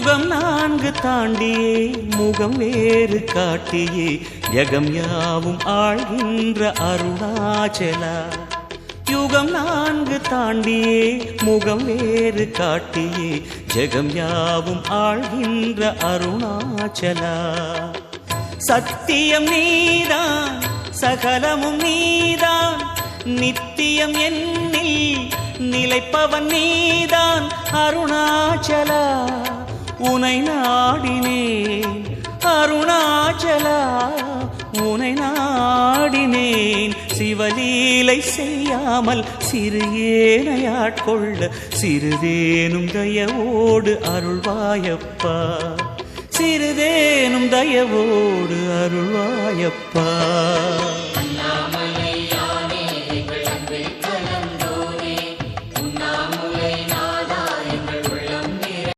யுகம் 4 தாண்டியே முகம் வேறு காட்டியே ஜகம் யாவும் ஆழ்கின்ற அருணாச்சலா. யுகம் 4 தாண்டியே முகம் வேறு காட்டியே ஜகம் யாவும் ஆழ்கின்ற அருணாச்சலா. சத்தியம் நீதான் சகலமும் நீதான் நித்தியம் என்னில் நிலைப்பவன் நீதான் அருணாச்சலா. உனை நாடினேன் அருணாச்சலா, உனை நாடினேன். சிவலீலை செய்யாமல் சிறு ஏனையாட்கொள்ள சிறிதேனும் தயவோடு அருள்வாயப்பா, சிறிதேனும் தயவோடு அருள்வாயப்பா.